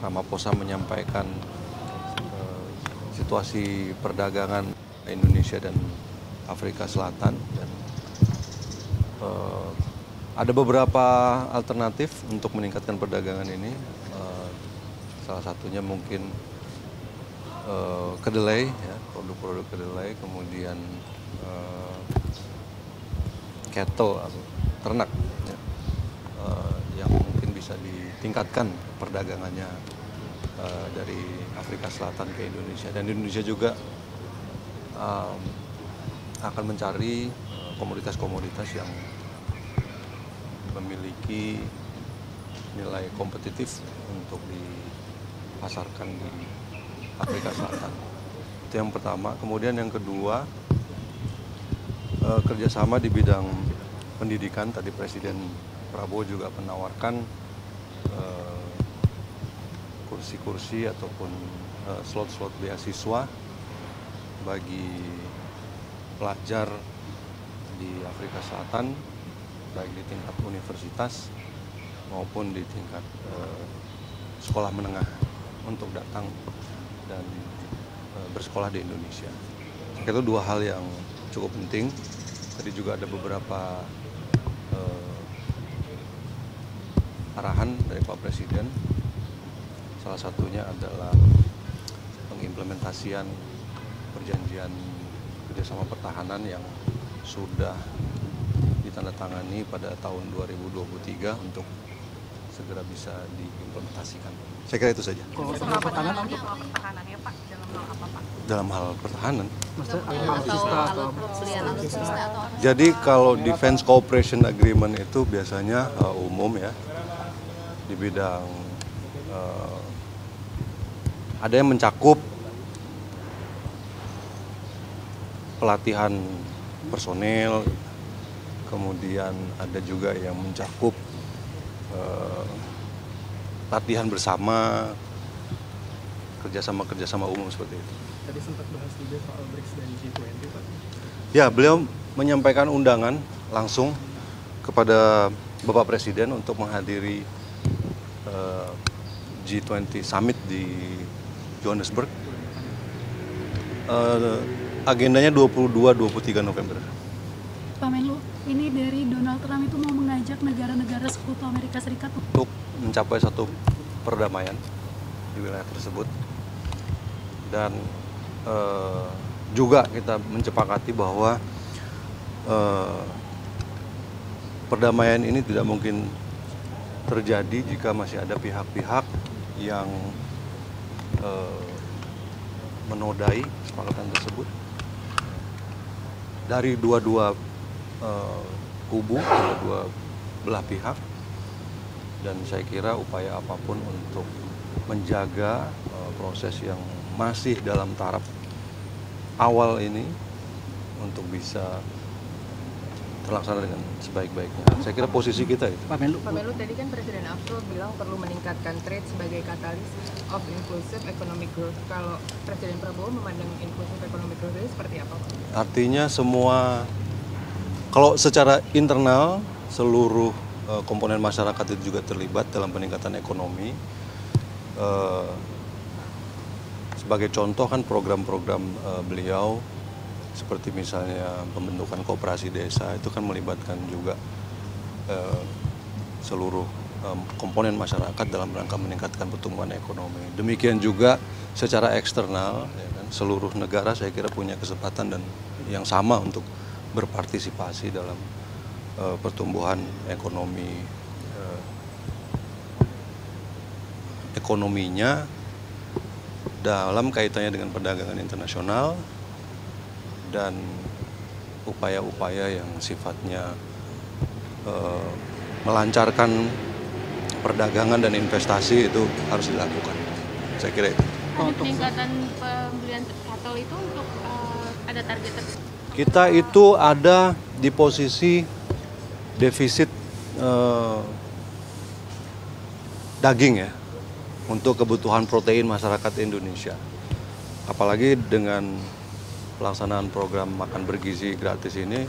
Ramaphosa menyampaikan situasi perdagangan Indonesia dan Afrika Selatan, dan ada beberapa alternatif untuk meningkatkan perdagangan ini. Salah satunya mungkin kedelai, ya, produk-produk kedelai, kemudian cattle atau ternak, ya, yang mungkin bisa ditingkatkan perdagangannya dari Afrika Selatan ke Indonesia. Dan Indonesia juga akan mencari komoditas-komoditas yang memiliki nilai kompetitif untuk dipasarkan di Afrika Selatan. Itu yang pertama. Kemudian yang kedua, kerjasama di bidang pendidikan. Tadi Presiden Prabowo juga menawarkan kursi-kursi ataupun slot-slot beasiswa bagi pelajar di Afrika Selatan, baik di tingkat universitas maupun di tingkat sekolah menengah, untuk datang dan bersekolah di Indonesia. Itu dua hal yang cukup penting. Tadi juga ada beberapa arahan dari Pak Presiden. Salah satunya adalah pengimplementasian perjanjian kerjasama pertahanan yang sudah ditandatangani pada tahun 2023 untuk segera bisa diimplementasikan. Saya kira itu saja. Kalau soal pertahanan Pak, dalam hal apa Pak? Dalam hal pertahanan. Atau pembelian alutsista atau apa? Jadi kalau Defense Cooperation Agreement itu biasanya umum, ya, di bidang ada yang mencakup pelatihan personel, kemudian ada juga yang mencakup latihan bersama, kerjasama umum seperti itu. Tadi sempat bahas juga soal BRICS dan G20, Pak. Ya, beliau menyampaikan undangan langsung kepada Bapak Presiden untuk menghadiri G20 Summit di Johannesburg. Agendanya 22-23 November. Pak Menlu, ini dari Donald Trump itu mau mengajak negara-negara sekutu Amerika Serikat Untuk mencapai satu perdamaian di wilayah tersebut. Dan juga kita menyepakati bahwa perdamaian ini tidak mungkin terjadi jika masih ada pihak-pihak yang menodai kesepakatan tersebut dari dua kubu, dua belah pihak. Dan saya kira upaya apapun untuk menjaga proses yang masih dalam taraf awal ini untuk bisa terlaksana dengan sebaik-baiknya. Saya kira posisi kita itu. Pak Menlu, tadi kan Presiden Afro bilang perlu meningkatkan trade sebagai katalis of inclusive economic growth. Kalau Presiden Prabowo memandang inclusive economic growth itu seperti apa, Pak? Artinya semua, kalau secara internal seluruh komponen masyarakat itu juga terlibat dalam peningkatan ekonomi. Sebagai contoh kan program-program beliau seperti misalnya pembentukan koperasi desa itu kan melibatkan juga seluruh komponen masyarakat dalam rangka meningkatkan pertumbuhan ekonomi. Demikian juga secara eksternal, ya kan, seluruh negara saya kira punya kesempatan dan yang sama untuk berpartisipasi dalam pertumbuhan ekonominya dalam kaitannya dengan perdagangan internasional dan upaya-upaya yang sifatnya melancarkan perdagangan dan investasi itu harus dilakukan. Saya kira itu. Ada peningkatan pembelian cattle itu untuk ada target tertentu? Kita itu ada di posisi defisit daging, ya, untuk kebutuhan protein masyarakat Indonesia. Apalagi dengan pelaksanaan program makan bergizi gratis ini,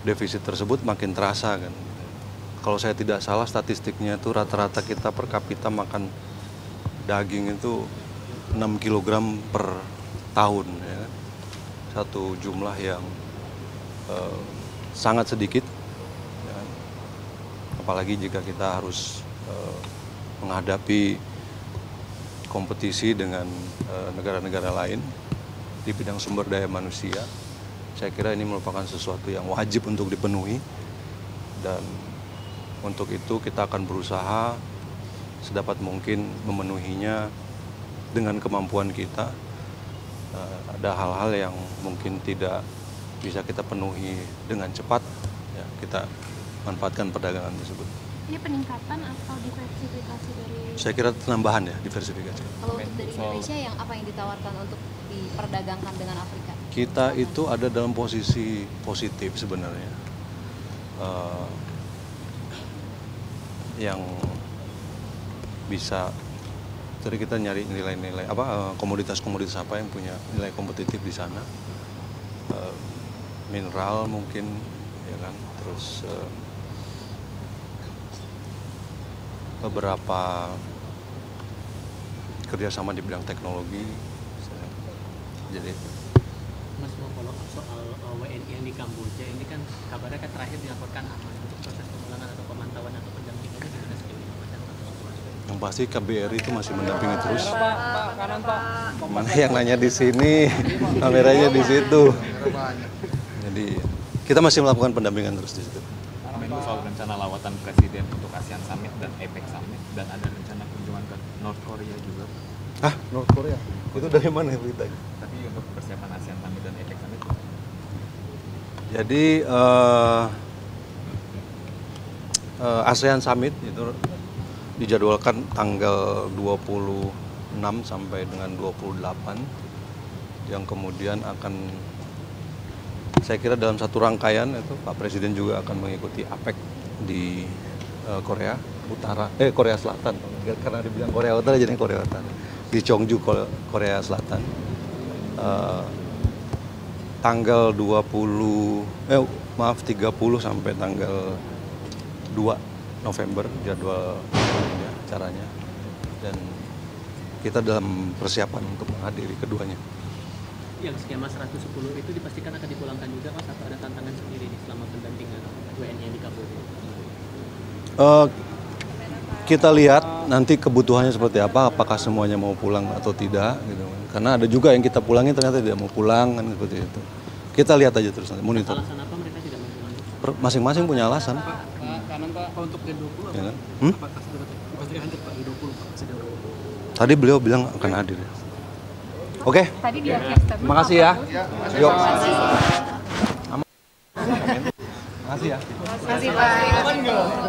defisit tersebut makin terasa kan. Kalau saya tidak salah statistiknya itu rata-rata kita per kapita makan daging itu 6 kilogram per tahun, ya kan? Satu jumlah yang sangat sedikit, ya kan? Apalagi jika kita harus menghadapi kompetisi dengan negara-negara lain di bidang sumber daya manusia. Saya kira ini merupakan sesuatu yang wajib untuk dipenuhi, dan untuk itu kita akan berusaha sedapat mungkin memenuhinya dengan kemampuan kita. Ada hal-hal yang mungkin tidak bisa kita penuhi dengan cepat, ya, kita manfaatkan perdagangan tersebut. Ini peningkatan atau diversifikasi dari? Saya kira penambahan, ya, diversifikasi. Kalau untuk dari Indonesia yang apa yang ditawarkan untuk diperdagangkan dengan Afrika? Kita itu ada dalam posisi positif sebenarnya. Yang bisa, jadi kita nyari nilai-nilai komoditas-komoditas apa yang punya nilai kompetitif di sana. Mineral mungkin, ya kan, terus beberapa kerjasama di bidang teknologi. Jadi Mas, mau follow up soal WNI yang di Kamboja ini, kan kabarnya kan terakhir dilaporkan aman untuk proses pemulangan atau pemantauan atau pendampingannya gimana sejauh ini Mas? yang pasti KBRI itu masih mendampingi terus. Mana yang nanya di sini, kameranya di situ. Jadi kita masih melakukan pendampingan terus di situ. Menlu soal rencana lawatan Presiden untuk ASEAN Summit dan APEC Summit, dan ada rencana kunjungan ke North Korea juga. Ah, North Korea? Itu dari mana beritanya? Tapi untuk persiapan ASEAN Summit dan APEC Summit. Jadi ASEAN Summit itu dijadwalkan tanggal 26 sampai dengan 28, yang kemudian akan, saya kira dalam satu rangkaian itu Pak Presiden juga akan mengikuti APEC di Korea Utara, Korea Selatan, karena dibilang Korea Utara jadi Korea Utara, di Cheongju, Korea Selatan. Tanggal 30 sampai tanggal 2 November jadwal acaranya, dan kita dalam persiapan untuk menghadiri keduanya. Yang skema 110 itu dipastikan akan dipulangkan juga Mas, atau ada tantangan sendiri nih selama pendampingan WNI yang di Kamboja? Kita lihat nanti kebutuhannya seperti apa, apakah semuanya mau pulang atau tidak gitu. Karena ada juga yang kita pulangin ternyata tidak mau pulang, kan seperti itu. Kita lihat aja terus nanti, monitor. Alasan apa mereka tidak mau pulang? Masing-masing punya alasan. Kanan Pak, untuk G20 Ya kan? apakah sudah dipastikan hadir Pak G20 Pak Presiden? Tadi beliau bilang akan hadir. Oke. Tadi di akhir statement. Terima kasih ya. Yuk. Terima Terima kasih ya. Terima kasih Pak.